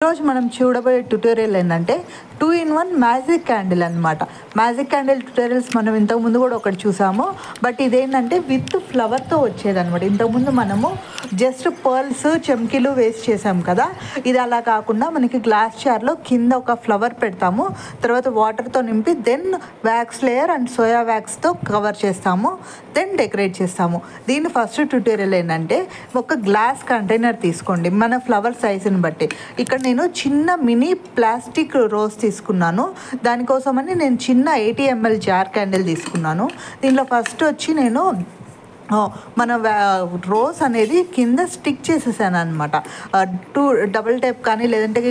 ఈరోజు మనం చూడబోయే ట్యుటోరియల్ ఏంటంటే 2-in-1 మ్యాజిక్ క్యాండిల్ అనమాట. మ్యాజిక్ క్యాండిల్ ట్యుటోరియల్స్ మనం ఇంతకుముందు కూడా ఒకటి చూసాము. బట్ ఇదేంటంటే విత్ ఫ్లవర్తో వచ్చేదనమాట. ఇంతకుముందు మనము జస్ట్ పర్ల్స్ చెమ్కీలు వేస్ట్ చేసాం కదా. ఇది అలా కాకుండా మనకి గ్లాస్ జార్లో కింద ఒక ఫ్లవర్ పెడతాము, తర్వాత వాటర్తో నింపి then wax layer and soya వ్యాక్స్తో కవర్ చేస్తాము, దెన్ డెకరేట్ చేస్తాము. దీని ఫస్ట్ ట్యుటోరియల్ ఏంటంటే ఒక గ్లాస్ కంటైనర్ తీసుకోండి మన ఫ్లవర్ సైజుని బట్టి. ఇక్కడ నేను చిన్న మినీ ప్లాస్టిక్ రోజ్ తీసుకున్నాను. దానికోసమని నేను చిన్న 80 ml జార్ క్యాండిల్ తీసుకున్నాను. దీనిలో ఫస్ట్ వచ్చి నేను మన రోజ్ అనేది కింద స్టిక్ చేసేసాను అనమాట. 2 డబుల్ టైప్ కానీ లేదంటే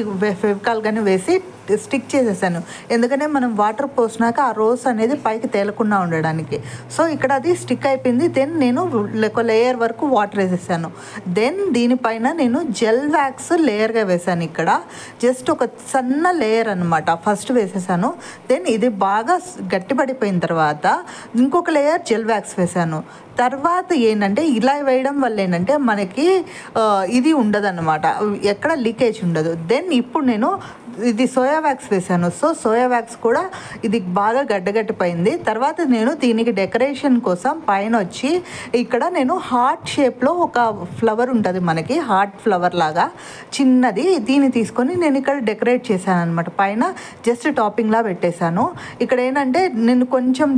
ఫెవికాల్ కానీ వేసి స్టిక్ చేసేసాను. ఎందుకంటే మనం వాటర్ పోసినాక ఆ రోజ్ అనేది పైకి తేలకుండా ఉండడానికి. సో ఇక్కడ అది స్టిక్ అయిపోయింది. దెన్ నేను ఒక లేయర్ వరకు వాటర్ వేసేసాను. దెన్ దీనిపైన నేను జెల్ వ్యాక్స్ లేయర్గా వేసాను. ఇక్కడ జస్ట్ ఒక సన్న లేయర్ అనమాట ఫస్ట్ వేసేసాను. దెన్ ఇది బాగా గట్టిపడిపోయిన తర్వాత ఇంకొక లేయర్ జెల్ వ్యాక్స్ వేసాను. తర్వాత ఏంటంటే ఇలా వేయడం వల్ల ఏంటంటే మనకి ఇది ఉండదన్నమాట, ఎక్కడ లీకేజ్ ఉండదు. దెన్ ఇప్పుడు నేను ఇది సోయా వ్యాక్స్ వేసాను. సో సోయా వ్యాక్స్ కూడా ఇది బాగా గడ్డగట్టిపోయింది. తర్వాత నేను దీనికి డెకరేషన్ కోసం పైన వచ్చి ఇక్కడ నేను హార్ట్ షేప్లో ఒక ఫ్లవర్ ఉంటుంది మనకి, హార్ట్ ఫ్లవర్ లాగా చిన్నది, దీన్ని తీసుకొని నేను ఇక్కడ డెకరేట్ చేశాను అనమాట. పైన జస్ట్ టాపింగ్లా పెట్టేశాను. ఇక్కడ ఏంటంటే నేను కొంచెం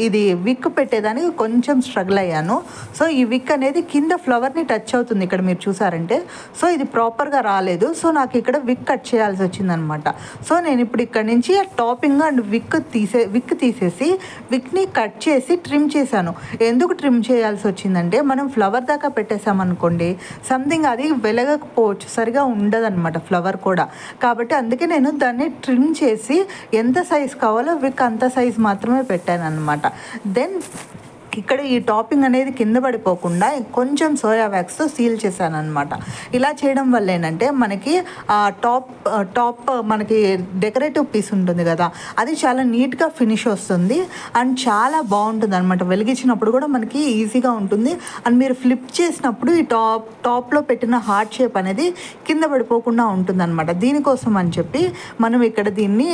ఇది విక్ పెట్టేదానికి కొంచెం స్ట్రగుల్ అయ్యాను. సో ఈ విక్ అనేది కింద ఫ్లవర్ని టచ్ అవుతుంది ఇక్కడ మీరు చూసారంటే. సో ఇది ప్రాపర్గా రాలేదు. సో నాకు ఇక్కడ విక్ కట్ చేయాల్సి వచ్చింది అనమాట. సో నేను ఇప్పుడు ఇక్కడ నుంచి టాపింగ్ అండ్ విక్ తీసేసి విక్ని కట్ చేసి ట్రిమ్ చేశాను. ఎందుకు ట్రిమ్ చేయాల్సి వచ్చిందంటే మనం ఫ్లవర్ దాకా పెట్టేసామనుకోండి సంథింగ్ అది వెలగకపోవచ్చు, సరిగా ఉండదన్నమాట ఫ్లవర్ కూడా. కాబట్టి అందుకే నేను దాన్ని ట్రిమ్ చేసి ఎంత సైజ్ కావాలో విక్ అంత సైజ్ మాత్రమే పెట్టాను అనమాట. దెన్ ఇక్కడ ఈ టాపింగ్ అనేది కింద పడిపోకుండా కొంచెం సోయా వ్యాక్స్తో సీల్ చేశాను అనమాట. ఇలా చేయడం వల్ల ఏంటంటే మనకి టాప్ మనకి డెకరేటివ్ పీస్ ఉంటుంది కదా, అది చాలా నీట్గా ఫినిష్ వస్తుంది అండ్ చాలా బాగుంటుంది అనమాట. వెలిగించినప్పుడు కూడా మనకి ఈజీగా ఉంటుంది. అండ్ మీరు ఫ్లిప్ చేసినప్పుడు ఈ టాప్లో పెట్టిన హార్ట్ షేప్ అనేది కింద పడిపోకుండా ఉంటుంది అనమాట. దీనికోసం అని చెప్పి మనం ఇక్కడ దీన్ని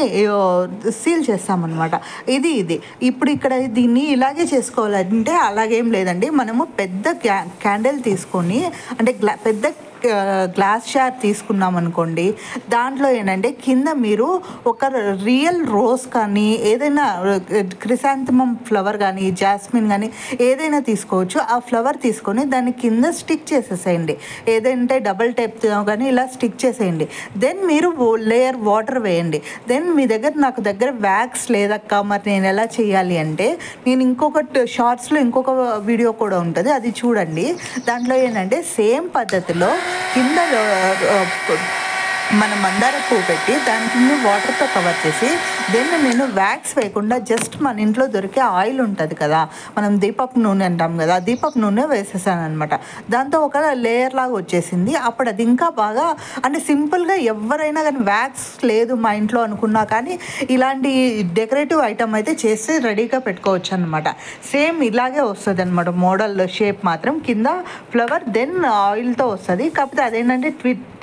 సీల్ చేస్తామన్నమాట. ఇది ఇప్పుడు ఇక్కడ దీన్ని ఇలాగే చేసుకోవాలి అంటే అలాగేం లేదండి. మనము పెద్ద క్యాండిల్ తీసుకొని అంటే పెద్ద గ్లాస్ జార్ తీసుకున్నాం అనుకోండి, దాంట్లో ఏంటంటే కింద మీరు ఒక రియల్ రోజ్ కానీ ఏదైనా క్రిసాంథమమ్ ఫ్లవర్ కానీ జాస్మిన్ కానీ ఏదైనా తీసుకోవచ్చు. ఆ ఫ్లవర్ తీసుకొని దాన్ని కింద స్టిక్ చేసేసేయండి. ఏదంటే డబల్ టైప్ కానీ ఇలా స్టిక్ చేసేయండి. దెన్ మీరు లేయర్ వాటర్ వేయండి. దెన్ మీ నాకు దగ్గర వ్యాక్స్ లేదక్క, మరి నేను ఎలా చేయాలి అంటే నేను ఇంకొక షార్ట్స్లో ఇంకొక వీడియో కూడా ఉంటుంది, అది చూడండి. దాంట్లో ఏంటంటే సేమ్ పద్ధతిలో కింద మన మందార పువ్వు పెట్టి దాని కింద వాటర్తో కవర్ చేసి దెన్ నేను వ్యాక్స్ వేయకుండా జస్ట్ మన ఇంట్లో దొరికే ఆయిల్ ఉంటుంది కదా, మనం దీపపు నూనె అంటాం కదా, దీపపు నూనె వేసేసాను అనమాట. దాంతో ఒక లేయర్ లాగా వచ్చేసింది. అప్పుడు అది ఇంకా బాగా అంటే సింపుల్గా ఎవరైనా కానీ వ్యాక్స్ లేదు మా ఇంట్లో అనుకున్నా కానీ ఇలాంటి డెకరేటివ్ ఐటమ్ అయితే చేసి రెడీగా పెట్టుకోవచ్చు అనమాట. సేమ్ ఇలాగే వస్తుంది అనమాట. మోడల్ షేప్ మాత్రం కింద ఫ్లవర్ దెన్ ఆయిల్తో వస్తుంది. కాకపోతే అదేంటంటే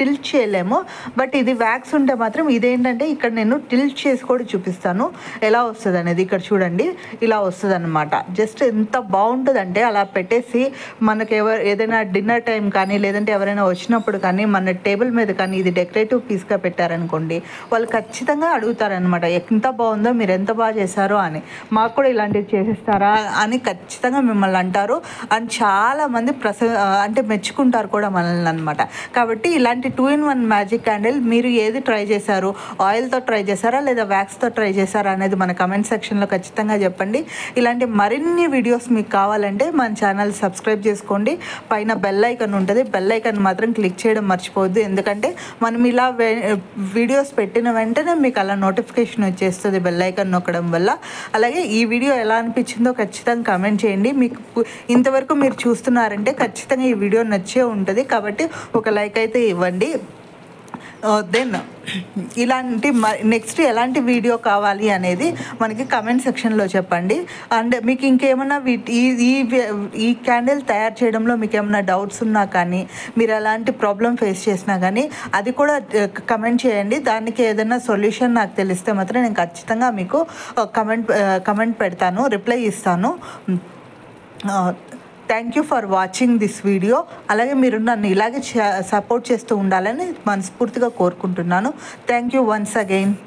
టిల్ట్ చేయలేము. బట్ ఇది వ్యాక్స్ ఉంటే మాత్రం ఇదేంటంటే ఇక్కడ నేను టిల్ట్ చేసి కూడా చూపిస్తాను ఎలా వస్తుంది అనేది. ఇక్కడ చూడండి ఇలా వస్తుంది అనమాట. జస్ట్ ఎంత బాగుంటుందంటే అలా పెట్టేసి మనకి ఏదైనా డిన్నర్ టైం కానీ లేదంటే ఎవరైనా వచ్చినప్పుడు కానీ మన టేబుల్ మీద కానీ ఇది డెకరేటివ్ పీస్గా పెట్టారనుకోండి, వాళ్ళు ఖచ్చితంగా అడుగుతారనమాట ఎంత బాగుందో, మీరు ఎంత బాగా చేశారో అని. మాకు కూడా ఇలాంటివి చేసేస్తారా అని ఖచ్చితంగా మిమ్మల్ని అంటారు. అండ్ చాలామంది అంటే మెచ్చుకుంటారు కూడా మనల్ని అనమాట. కాబట్టి ఇలాంటి 2-in-1 మ్యాజిక్ క్యాండిల్ మీరు ఏది ట్రై చేశారు, ఆయిల్తో ట్రై చేశారా లేదా వ్యాక్స్తో ట్రై చేశారా అనేది మన కమెంట్ సెక్షన్లో ఖచ్చితంగా చెప్పండి. ఇలాంటి మరిన్ని వీడియోస్ మీకు కావాలంటే మన ఛానల్ సబ్స్క్రైబ్ చేసుకోండి. పైన బెల్ ఐకాన్ ఉంటుంది, బెల్ ఐకాన్ మాత్రం క్లిక్ చేయడం మర్చిపోవద్దు. ఎందుకంటే మనం ఇలా వీడియోస్ పెట్టిన వెంటనే మీకు అలా నోటిఫికేషన్ వచ్చేస్తుంది బెల్ ఐకాన్ నొక్కడం వల్ల. అలాగే ఈ వీడియో ఎలా అనిపించిందో ఖచ్చితంగా కమెంట్ చేయండి. మీకు ఇంతవరకు మీరు చూస్తున్నారంటే ఖచ్చితంగా ఈ వీడియో నచ్చే ఉంటుంది. కాబట్టి ఒక లైక్ అయితే ఇవ్వండి. Then ఇలాంటి నెక్స్ట్ ఎలాంటి వీడియో కావాలి అనేది మనకి కమెంట్ సెక్షన్లో చెప్పండి. అండ్ మీకు ఇంకేమన్నా ఈ క్యాండిల్ తయారు చేయడంలో మీకు ఏమైనా డౌట్స్ ఉన్నా కానీ, మీరు ఎలాంటి ప్రాబ్లం ఫేస్ చేసినా కానీ అది కూడా కమెంట్ చేయండి. దానికి ఏదైనా సొల్యూషన్ నాకు తెలిస్తే మాత్రం నేను ఖచ్చితంగా మీకు కమెంట్ పెడతాను, రిప్లై ఇస్తాను. Thank you for watching this video. అలాగే మీరు నన్ను ఇలాగే సపోర్ట్ చేస్తూ ఉండాలని మనస్ఫూర్తిగా కోరుకుంటున్నాను. Thank you once again.